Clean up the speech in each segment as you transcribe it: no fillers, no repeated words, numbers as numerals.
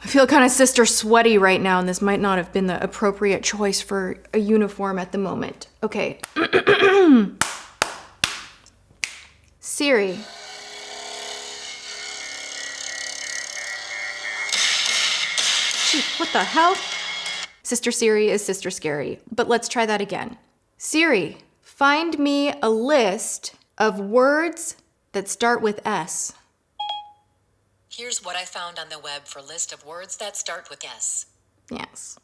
I feel kind of sister sweaty right now, and this might not have been the appropriate choice for a uniform at the moment. Okay. Siri. Shoot, what the hell? Sister Siri is Sister Scary, but let's try that again. Siri, find me a list of words that start with S. Here's what I found on the web for a list of words that start with S. Yes.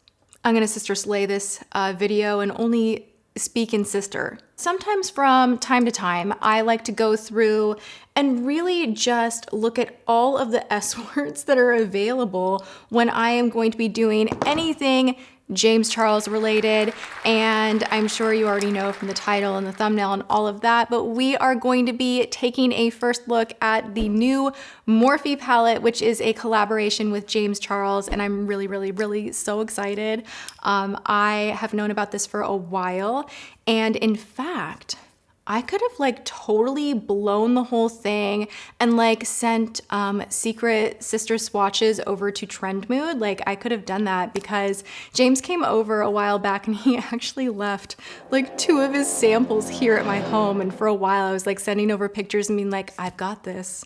I'm gonna Sister Slay this video and only speak in sister. Sometimes from time to time, I like to go through and really just look at all of the S words that are available when I am going to be doing anything James Charles related, and I'm sure you already know from the title and the thumbnail and all of that, but we are going to be taking a first look at the new Morphe palette, which is a collaboration with James Charles, and I'm really so excited. I have known about this for a while, and in fact, I could have like totally blown the whole thing and like sent secret sister swatches over to Trend Mood. Like I could have done that because James came over a while back and he actually left like 2 of his samples here at my home. And for a while I was like sending over pictures and being like, I've got this.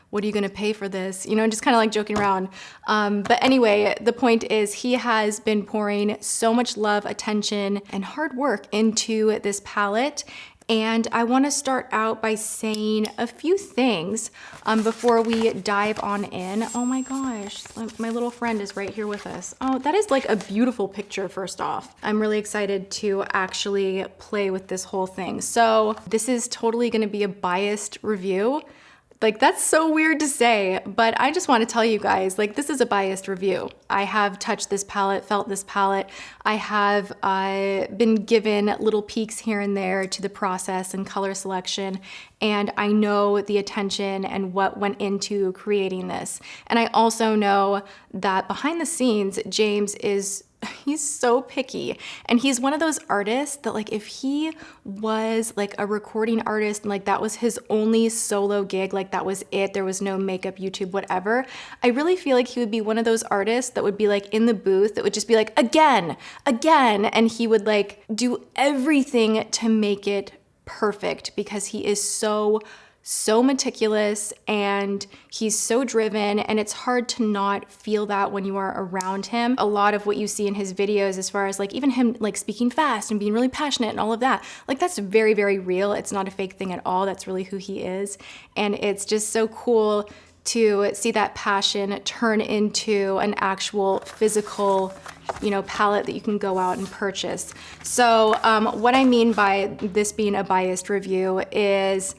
What are you gonna pay for this? You know, just kind of like joking around. But anyway, the point is he has been pouring so much love, attention, and hard work into this palette. And I want to start out by saying a few things before we dive on in. Oh my gosh, my little friend is right here with us. Oh, that is like a beautiful picture, first off. I'm really excited to actually play with this whole thing. So this is totally going to be a biased review. Like that's so weird to say, but I just want to tell you guys, like this is a biased review. I have touched this palette, felt this palette. I have been given little peeks here and there to the process and color selection, and I know the attention and what went into creating this. And I also know that behind the scenes, James he's so picky, and he's one of those artists that like if he was like a recording artist and like that was his only solo gig, like that was it, there was no makeup, YouTube, whatever, I really feel like he would be one of those artists that would be like in the booth that would just be like again, and he would like do everything to make it perfect because he is so meticulous and he's so driven, and it's hard to not feel that when you are around him. A lot of what you see in his videos, as far as like even him like speaking fast and being really passionate and all of that, like that's very real. It's not a fake thing at all. That's really who he is, and it's just so cool to see that passion turn into an actual physical, you know, palette that you can go out and purchase. So what I mean by this being a biased review is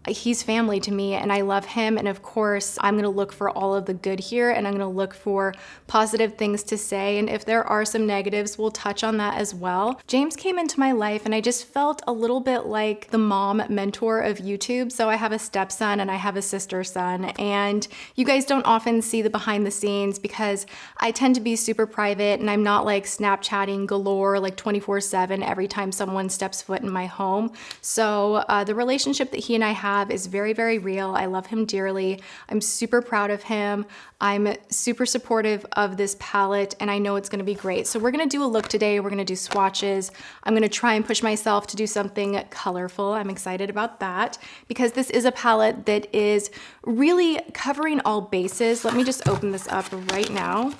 he's family to me and I love him, and of course I'm gonna look for all of the good here, and I'm gonna look for positive things to say, and if there are some negatives, we'll touch on that as well. James came into my life and I just felt a little bit like the mom mentor of YouTube. So I have a stepson and I have a sister son, and you guys don't often see the behind the scenes because I tend to be super private and I'm not like Snapchatting galore like 24/7 every time someone steps foot in my home. So the relationship that he and I have is very real. I love him dearly. I'm super proud of him. I'm super supportive of this palette, and I know it's gonna be great. So we're gonna do a look today. We're gonna do swatches. I'm gonna try and push myself to do something colorful. I'm excited about that because this is a palette that is really covering all bases. Let me just open this up right now.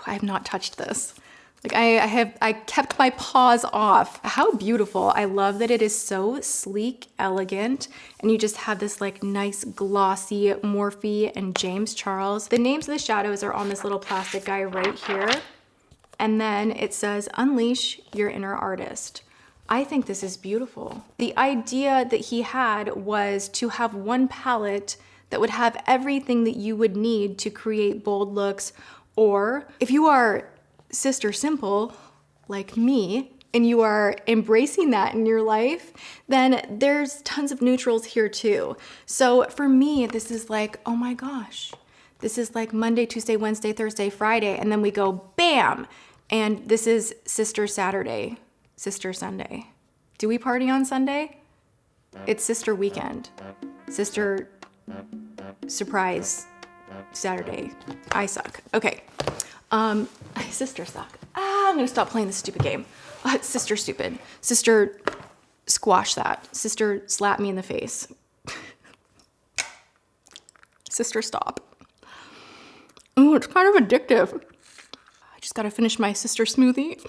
I have not touched this. Like I kept my paws off. How beautiful. I love that it is so sleek, elegant, and you just have this like nice glossy Morphe and James Charles. The names of the shadows are on this little plastic guy right here. And then it says, unleash your inner artist. I think this is beautiful. The idea that he had was to have one palette that would have everything that you would need to create bold looks, or if you are sister simple like me and you are embracing that in your life, then there's tons of neutrals here too. So for me, this is like, oh my gosh, this is like Monday, Tuesday, Wednesday, Thursday, Friday, and then we go bam, and this is Sister Saturday, Sister Sunday. Do we party on Sunday? It's Sister Weekend, Sister Surprise Saturday. I suck. Okay. Sister suck. I'm gonna stop playing this stupid game. Sister stupid. Sister squash that. Sister slap me in the face. Sister stop. Ooh, it's kind of addictive. I just gotta finish my sister smoothie.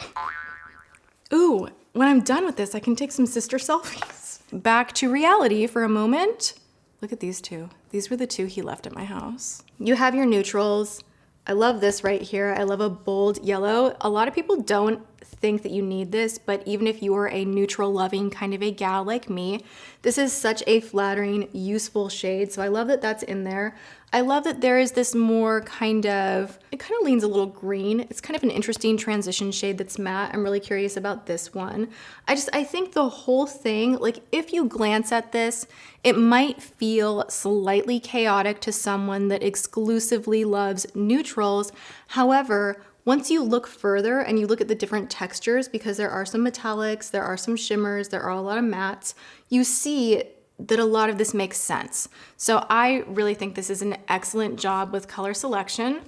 Ooh, when I'm done with this, I can take some sister selfies. Back to reality for a moment. Look at these two. These were the two he left at my house. You have your neutrals. I love this right here. I love a bold yellow. A lot of people don't think that you need this, but even if you are a neutral loving kind of a gal like me, this is such a flattering, useful shade. So I love that that's in there. I love that there is this more kind of, it kind of leans a little green. It's kind of an interesting transition shade that's matte. I'm really curious about this one. I think the whole thing, like if you glance at this, it might feel slightly chaotic to someone that exclusively loves neutrals. However, once you look further and you look at the different textures, because there are some metallics, there are some shimmers, there are a lot of mattes, you see that a lot of this makes sense. So I really think this is an excellent job with color selection.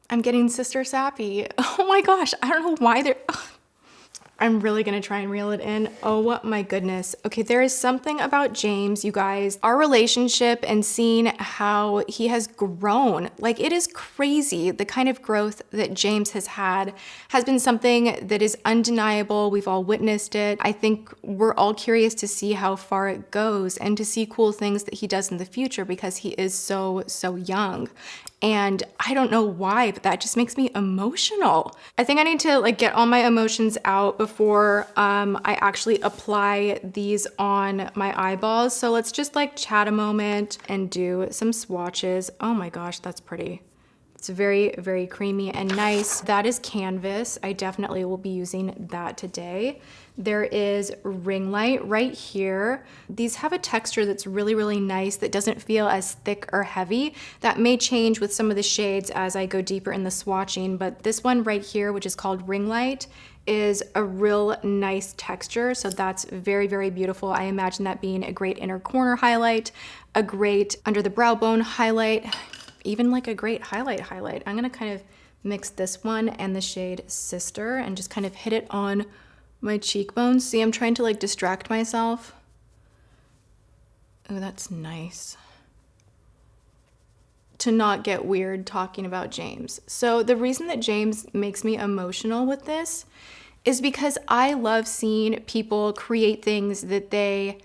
I'm getting sister sappy. Oh my gosh, I don't know why they're... I'm really gonna try and reel it in. Oh my goodness. Okay, there is something about James, you guys. Our relationship and seeing how he has grown. Like, it is crazy. The kind of growth that James has had has been something that is undeniable. We've all witnessed it. I think we're all curious to see how far it goes and to see cool things that he does in the future because he is so young. And I don't know why, but that just makes me emotional. I think I need to like get all my emotions out before I actually apply these on my eyeballs. So let's just like chat a moment and do some swatches. Oh my gosh, that's pretty. It's very creamy and nice. That is canvas. I definitely will be using that today. There is ring light right here. These have a texture that's really nice that doesn't feel as thick or heavy. That may change with some of the shades as I go deeper in the swatching, but this one right here, which is called ring light, is a real nice texture. So that's very beautiful. I imagine that being a great inner corner highlight, a great under the brow bone highlight, even like a great highlight. I'm gonna kind of mix this one and the shade Sister and just kind of hit it on my cheekbones. See, I'm trying to like distract myself. Oh, that's nice. To not get weird talking about James. So the reason that James makes me emotional with this is because I love seeing people create things that they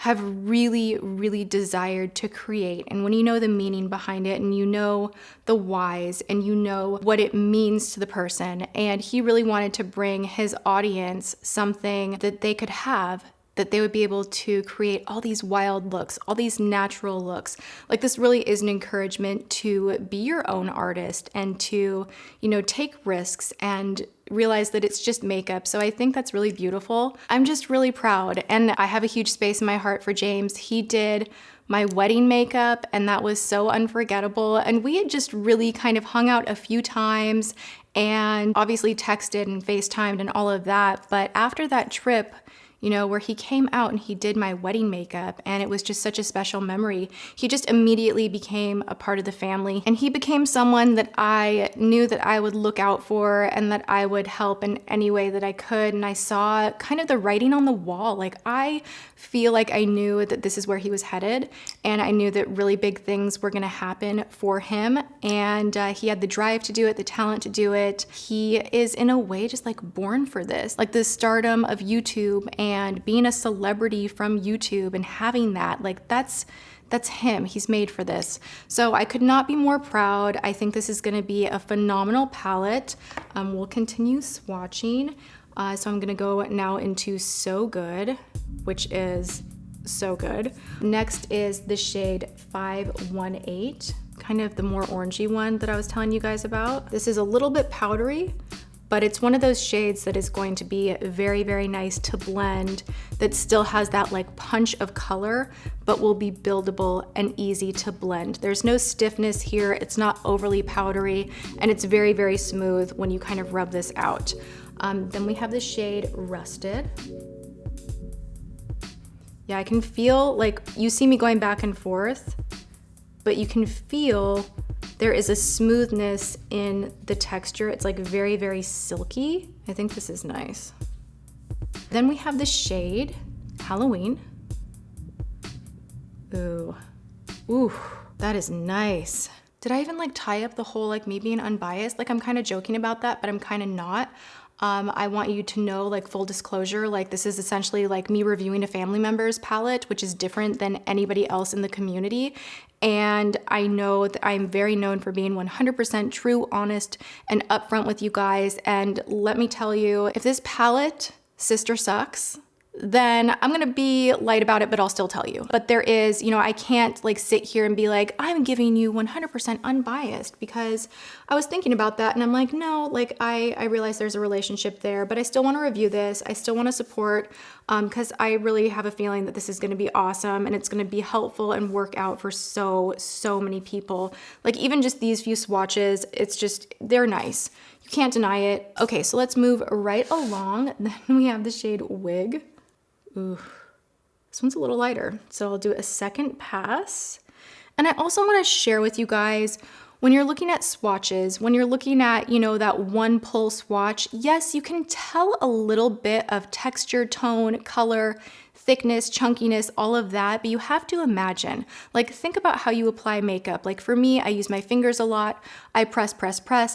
have really desired to create. And when you know the meaning behind it and you know the whys and you know what it means to the person, and he really wanted to bring his audience something that they could have, that they would be able to create all these wild looks, all these natural looks. Like, this really is an encouragement to be your own artist and to, you know, take risks and realize that it's just makeup. So I think that's really beautiful. I'm just really proud, and I have a huge space in my heart for James. He did my wedding makeup, and that was so unforgettable. And we had just really kind of hung out a few times and obviously texted and FaceTimed and all of that. But after that trip, you know, where he came out and he did my wedding makeup, and it was just such a special memory. He just immediately became a part of the family, and he became someone that I knew that I would look out for and that I would help in any way that I could. And I saw kind of the writing on the wall. Like, I feel like I knew that this is where he was headed, and I knew that really big things were gonna happen for him. And he had the drive to do it, the talent to do it. He is in a way just like born for this, like the stardom of YouTube and being a celebrity from YouTube and having that, like that's him. He's made for this. So I could not be more proud. I think this is gonna be a phenomenal palette. We'll continue swatching. So I'm gonna go now into So Good, which is so good. Next is the shade 518, kind of the more orangey one that I was telling you guys about. This is a little bit powdery, but it's one of those shades that is going to be very nice to blend, that still has that like punch of color, but will be buildable and easy to blend. There's no stiffness here, it's not overly powdery, and it's very smooth when you kind of rub this out. Then we have the shade Rusted. Yeah, I can feel, like, you see me going back and forth, but you can feel There is a smoothness in the texture. It's like very, very silky. I think this is nice. Then we have the shade Halloween. Ooh, ooh, that is nice. Did I even like tie up the whole like me being unbiased? Like I'm kind of joking about that, but I'm kind of not. I want you to know, like, full disclosure, like this is essentially like me reviewing a family member's palette, which is different than anybody else in the community. And I know that I'm very known for being 100% true, honest, and upfront with you guys. And let me tell you, if this palette, sister, sucks, then I'm gonna be light about it, but I'll still tell you. But there is, you know, I can't like sit here and be like, I'm giving you 100% unbiased, because I was thinking about that and I'm like, no, like I realize there's a relationship there, but I still wanna review this. I still wanna support, because I really have a feeling that this is gonna be awesome and it's gonna be helpful and work out for so many people. Like even just these few swatches, it's just, they're nice. You can't deny it. Okay, so let's move right along. Then we have the shade Wig. Ooh, this one's a little lighter. So I'll do a second pass. And I also want to share with you guys, when you're looking at swatches, when you're looking at, you know, that one pull swatch, yes, you can tell a little bit of texture, tone, color, thickness, chunkiness, all of that, but you have to imagine, like think about how you apply makeup. Like for me, I use my fingers a lot. I press,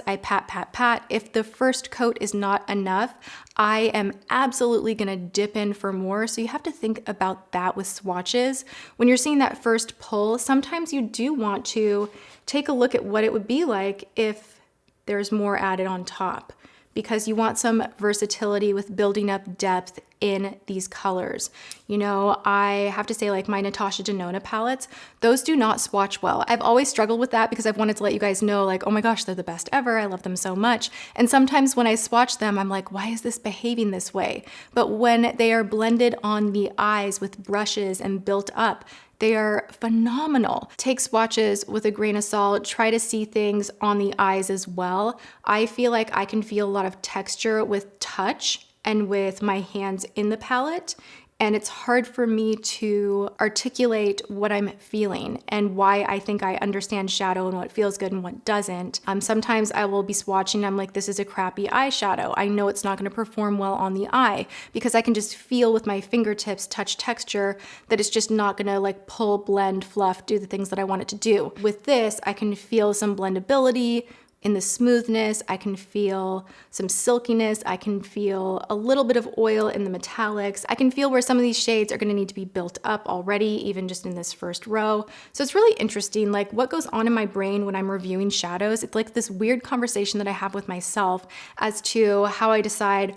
I pat. If the first coat is not enough, I am absolutely gonna dip in for more. So you have to think about that with swatches. When you're seeing that first pull, sometimes you do want to take a look at what it would be like if there's more added on top, because you want some versatility with building up depth in these colors. You know, I have to say, like my Natasha Denona palettes, those do not swatch well. I've always struggled with that because I've wanted to let you guys know, like, oh my gosh, they're the best ever. I love them so much. And sometimes when I swatch them, I'm like, why is this behaving this way? But when they are blended on the eyes with brushes and built up, they are phenomenal. Take swatches with a grain of salt, try to see things on the eyes as well. I feel like I can feel a lot of texture with touch and with my hands in the palette, and it's hard for me to articulate what I'm feeling and why I think I understand shadow and what feels good and what doesn't. Sometimes I will be swatching, I'm like, this is a crappy eyeshadow. I know it's not gonna perform well on the eye because I can just feel with my fingertips, touch texture, that it's just not gonna like pull, blend, fluff, do the things that I want it to do. With this, I can feel some blendability, in the smoothness, I can feel some silkiness, I can feel a little bit of oil in the metallics. I can feel where some of these shades are gonna need to be built up already, even just in this first row. So it's really interesting, like what goes on in my brain when I'm reviewing shadows. It's like this weird conversation that I have with myself as to how I decide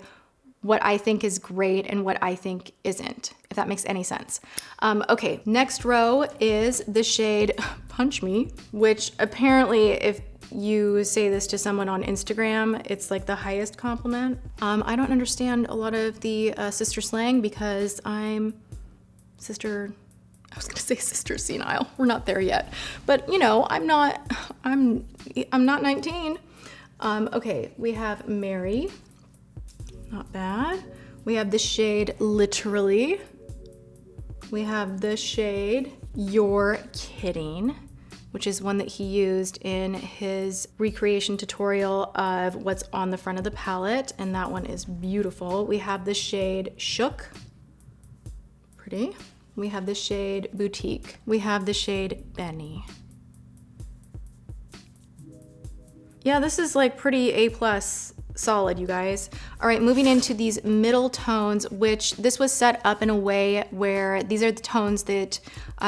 what I think is great and what I think isn't, if that makes any sense. Okay, next row is the shade Punch Me, which apparently if you say this to someone on Instagram, it's like the highest compliment. I don't understand a lot of the sister slang because I'm sister, I was gonna say sister senile. We're not there yet. But you know, I'm not 19. Okay, we have Mary, not bad. We have the shade Literally. We have the shade You're Kidding, which is one that he used in his recreation tutorial of what's on the front of the palette, and that one is beautiful. We have the shade Shook, pretty. We have the shade Boutique. We have the shade Benny. Yeah, this is like pretty A+ solid, you guys. All right, moving into these middle tones, which this was set up in a way where these are the tones that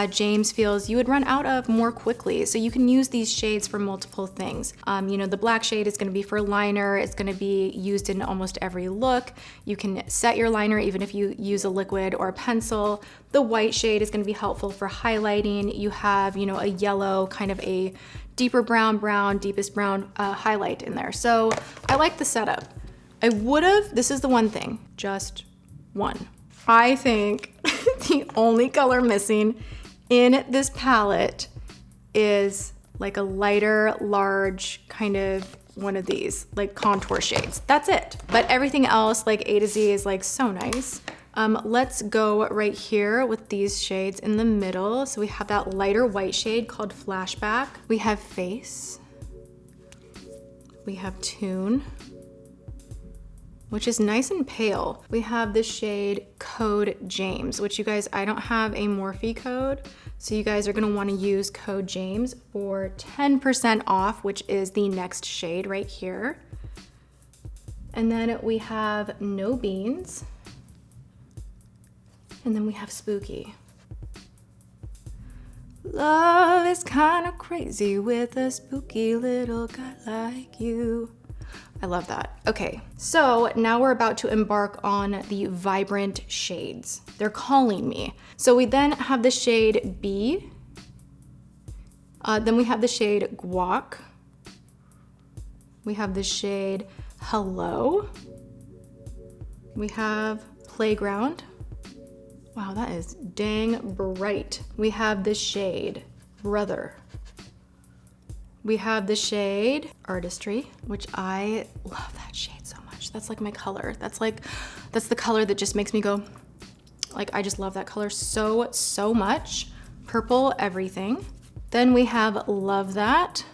James feels you would run out of more quickly. So you can use these shades for multiple things. You know, the black shade is gonna be for liner. It's gonna be used in almost every look. You can set your liner even if you use a liquid or a pencil. The white shade is gonna be helpful for highlighting. You have, you know, a yellow, kind of a deeper brown, deepest brown highlight in there. So I like the setup. I would've, this is the one thing, just one. I think the only color missing in this palette is like a lighter, large kind of one of these, like contour shades. That's it. But everything else, like A to Z, is like so nice. Let's go right here with these shades in the middle. So we have that lighter white shade called Flashback. We have Face. We have Tune, which is nice and pale. We have the shade Code James, which you guys, I don't have a Morphe code, so you guys are gonna wanna use Code James for 10% off, which is the next shade right here. And then we have No Beans. And then we have Spooky. Love is kind of crazy with a spooky little guy like you. I love that. Okay, so now we're about to embark on the vibrant shades. They're calling me. So we then have the shade B. Then we have the shade Guac. We have the shade Hello. We have Playground. Wow, that is dang bright. We have the shade Brother. We have the shade Artistry, which I love that shade so much. That's like my color. That's the color that just makes me go, like, I just love that color so much. Purple everything. Then we have Love That.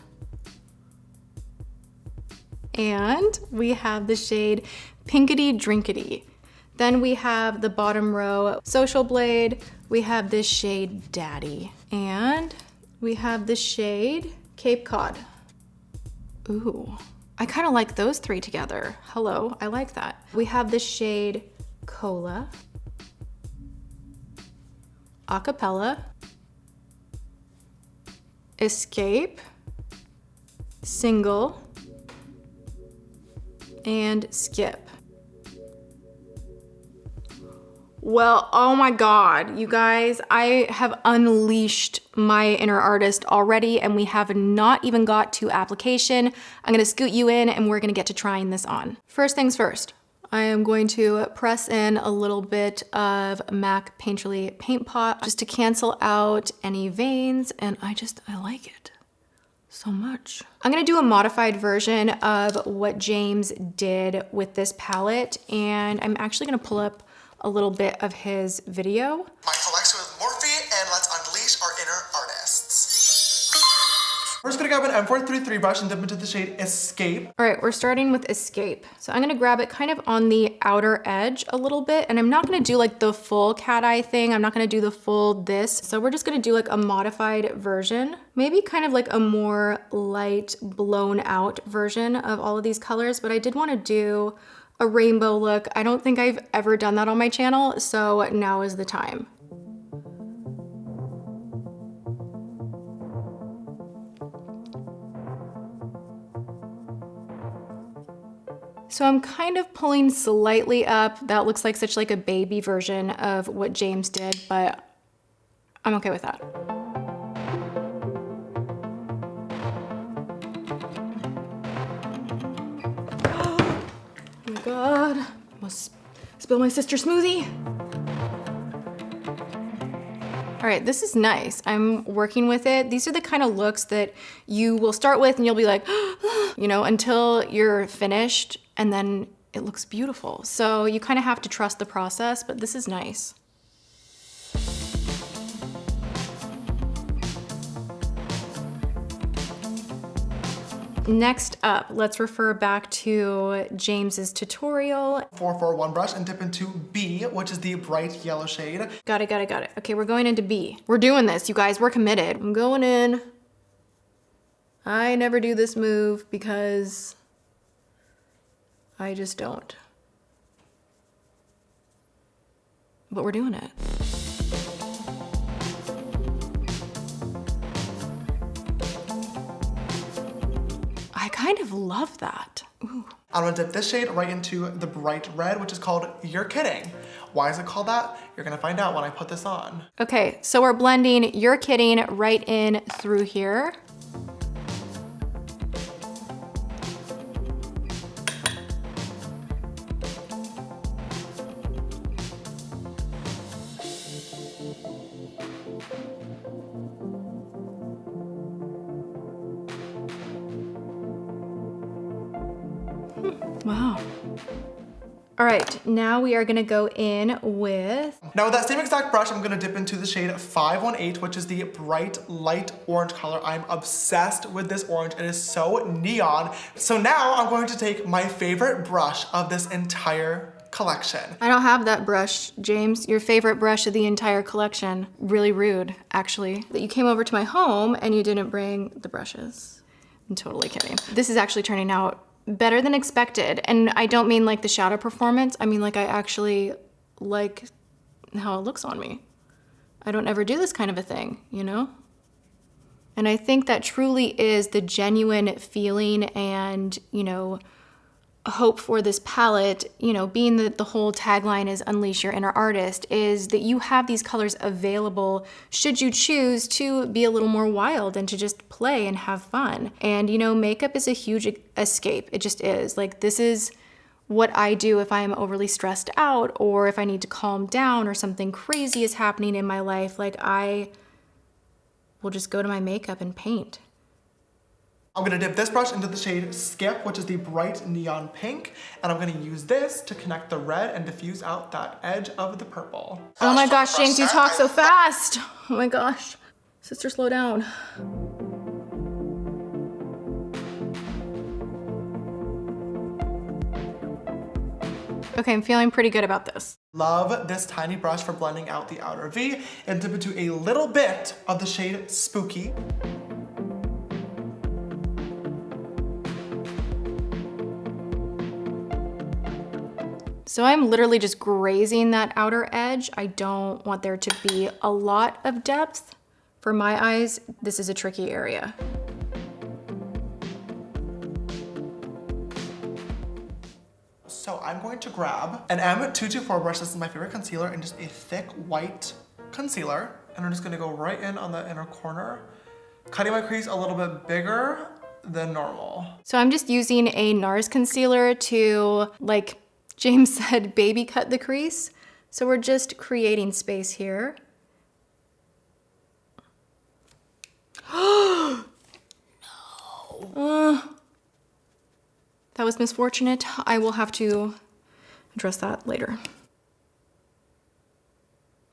And we have the shade Pinkity Drinkity. Then we have the bottom row Social Blade. We have this shade Daddy. And we have the shade Cape Cod. Ooh, I kind of like those three together. Hello, I like that. We have the shade Cola, Acapella, Escape, Single, and Skip. Well, oh my God, you guys, I have unleashed my inner artist already and we have not even got to application. I'm gonna scoot you in and we're gonna get to trying this on. First things first, I am going to press in a little bit of MAC Painterly Paint Pot just to cancel out any veins, and I like it so much. I'm gonna do a modified version of what James did with this palette, and I'm actually gonna pull up a little bit of his video. My collection with Morphe, and let's unleash our inner artists. We're just gonna grab an M433 brush and dip into the shade Escape. All right, we're starting with Escape. So I'm gonna grab it kind of on the outer edge a little bit, and I'm not gonna do like the full cat eye thing. I'm not gonna do the full this. So we're just gonna do like a modified version, maybe kind of like a more light blown out version of all of these colors, but I did wanna do a rainbow look. I don't think I've ever done that on my channel, so now is the time. So I'm kind of pulling slightly up. That looks like such like a baby version of what James did, but I'm okay with that. Oh my God, almost spilled my sister's smoothie. All right, this is nice. I'm working with it. These are the kind of looks that you will start with and you'll be like, you know, until you're finished, and then it looks beautiful. So you kind of have to trust the process, but this is nice. Next up, let's refer back to James's tutorial. 441 brush and dip into B, which is the bright yellow shade. Got it. Okay, we're going into B. We're doing this, you guys, we're committed. I'm going in. I never do this move because I just don't. But we're doing it. I kind of love that. Ooh. I'm gonna dip this shade right into the bright red, which is called You're Kidding. Why is it called that? You're gonna find out when I put this on. Okay, so we're blending You're Kidding right in through here. Wow. All right, now we are gonna go in with... Now with that same exact brush, I'm gonna dip into the shade 518, which is the bright light orange color. I'm obsessed with this orange. It is so neon. So now I'm going to take my favorite brush of this entire collection. I don't have that brush, James. Your favorite brush of the entire collection. Really rude, actually. That you came over to my home and you didn't bring the brushes. I'm totally kidding. This is actually turning out better than expected. And I don't mean like the shadow performance. I mean like I actually like how it looks on me. I don't ever do this kind of a thing, you know? And I think that truly is the genuine feeling and, you know, hope for this palette, you know, being that the whole tagline is unleash your inner artist, is that you have these colors available should you choose to be a little more wild and to just play and have fun. And, you know, makeup is a huge escape. It just is. Like, this is what I do if I am overly stressed out or if I need to calm down or something crazy is happening in my life. Like, I will just go to my makeup and paint. I'm gonna dip this brush into the shade Skip, which is the bright neon pink, and I'm gonna use this to connect the red and diffuse out that edge of the purple. Oh my gosh, James, you talk so fast. Oh my gosh. Sister, slow down. Okay, I'm feeling pretty good about this. Love this tiny brush for blending out the outer V, and dip into a little bit of the shade Spooky. So I'm literally just grazing that outer edge. I don't want there to be a lot of depth. For my eyes, this is a tricky area. So I'm going to grab an M224 brush, this is my favorite concealer, and just a thick white concealer. And I'm just gonna go right in on the inner corner, cutting my crease a little bit bigger than normal. So I'm just using a NARS concealer to, like James said, baby cut the crease. So we're just creating space here. No. That was misfortunate. I will have to address that later.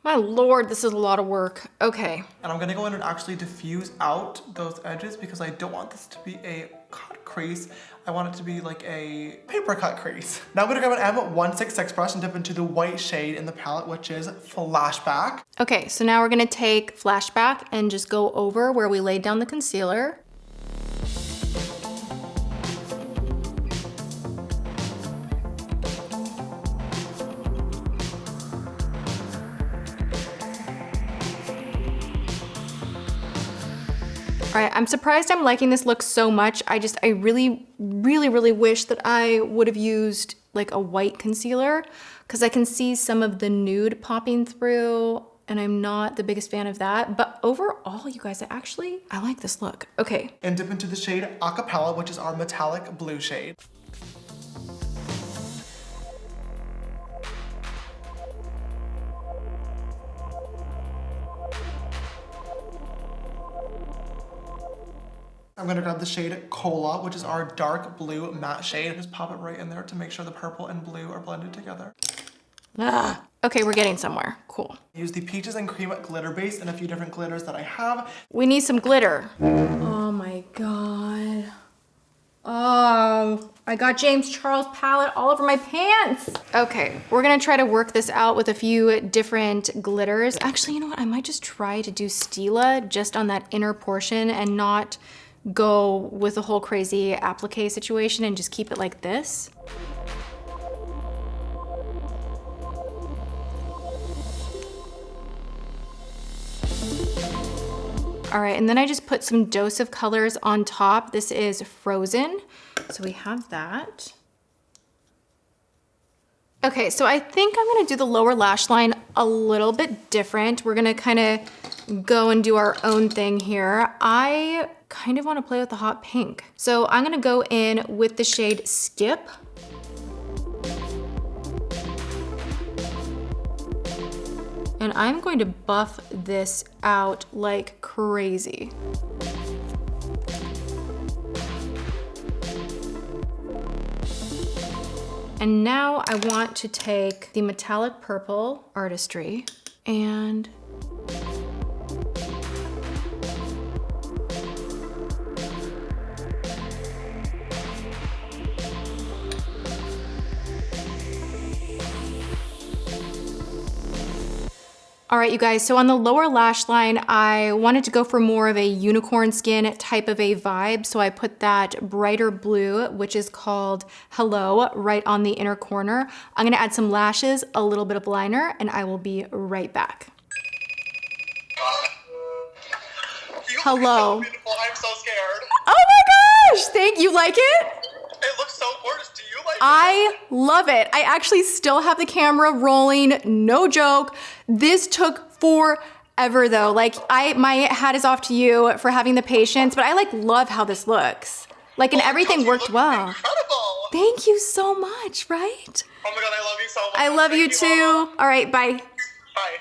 My Lord, this is a lot of work. Okay. And I'm gonna go in and actually diffuse out those edges because I don't want this to be a cut crease. I want it to be like a paper cut crease. Now I'm gonna grab an M166 brush and dip into the white shade in the palette, which is Flashback. Okay, so now we're gonna take Flashback and just go over where we laid down the concealer. All right, I'm surprised I'm liking this look so much. I really wish that I would have used like a white concealer because I can see some of the nude popping through and I'm not the biggest fan of that. But overall, you guys, I like this look. Okay. And dip into the shade Acapella, which is our metallic blue shade. I'm gonna grab the shade Cola, which is our dark blue matte shade. Just pop it right in there to make sure the purple and blue are blended together. Ah, okay, we're getting somewhere. Cool. Use the Peaches and Cream glitter base and a few different glitters that I have. We need some glitter. Oh my God. Oh, I got James Charles palette all over my pants. Okay, we're gonna try to work this out with a few different glitters. Actually, you know what? I might just try to do Stila just on that inner portion and not go with a whole crazy applique situation and just keep it like this. All right, and then I just put some Dose of colors on top. This is Frozen, so we have that. Okay, so I think I'm gonna do the lower lash line a little bit different. We're gonna kind of go and do our own thing here. I kind of wanna play with the hot pink. So I'm gonna go in with the shade Skip. And I'm going to buff this out like crazy. And now I want to take the metallic purple Artistry and all right, you guys, so on the lower lash line, I wanted to go for more of a unicorn skin type of a vibe. So I put that brighter blue, which is called Hello, right on the inner corner. I'm gonna add some lashes, a little bit of liner, and I will be right back. Hello. So beautiful. I'm so scared. Oh my gosh, thank you. Like it? It looks so gorgeous. Do you like it? I love it. I actually still have the camera rolling, no joke. This took forever though. Like my hat is off to you for having the patience, but I like love how this looks. Like, and everything worked well. Incredible. Thank you so much, right? Oh my God, I love you so much. I love you too. Mama. All right, bye. Bye.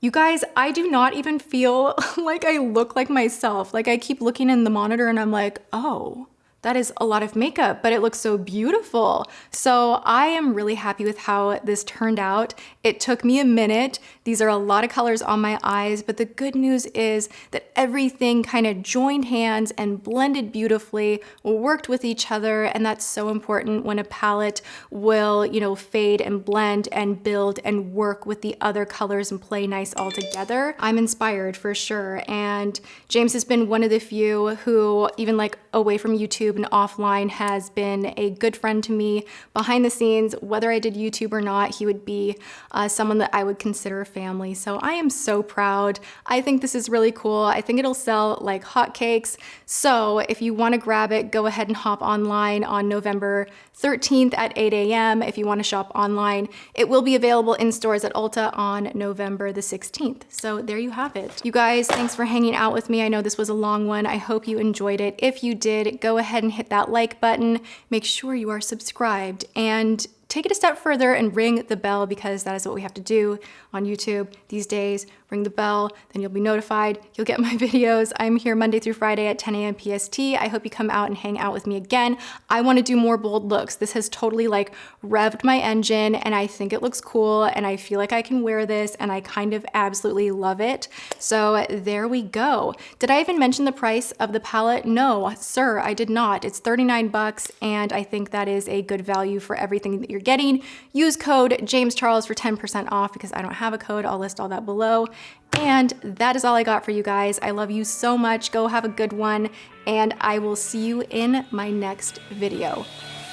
You guys, I do not even feel like I look like myself. Like I keep looking in the monitor and I'm like, oh, that is a lot of makeup, but it looks so beautiful. So I am really happy with how this turned out. It took me a minute. These are a lot of colors on my eyes, but the good news is that everything kind of joined hands and blended beautifully, worked with each other, and that's so important when a palette will, you know, fade and blend and build and work with the other colors and play nice all together. I'm inspired for sure, and James has been one of the few who, even like away from YouTube and offline, has been a good friend to me behind the scenes. Whether I did YouTube or not, he would be someone that I would consider family. So I am so proud. I think this is really cool. I think it'll sell like hotcakes. So if you want to grab it, go ahead and hop online on November 13th at 8 a.m. if you want to shop online. It will be available in stores at Ulta on November the 16th. So there you have it. You guys, thanks for hanging out with me. I know this was a long one. I hope you enjoyed it. If you did, go ahead and hit that like button. Make sure you are subscribed and take it a step further and ring the bell, because that is what we have to do on YouTube these days. Ring the bell, then you'll be notified. You'll get my videos. I'm here Monday through Friday at 10 a.m. PST. I hope you come out and hang out with me again. I want to do more bold looks. This has totally like revved my engine, and I think it looks cool, and I feel like I can wear this, and I kind of absolutely love it. So there we go. Did I even mention the price of the palette? No, sir, I did not. It's 39 bucks, and I think that is a good value for everything that you're getting. Use code James Charles for 10% off, because I don't have a code. I'll list all that below. And that is all I got for you guys. I love you so much. Go have a good one, and I will see you in my next video.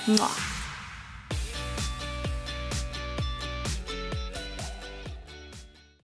Mwah.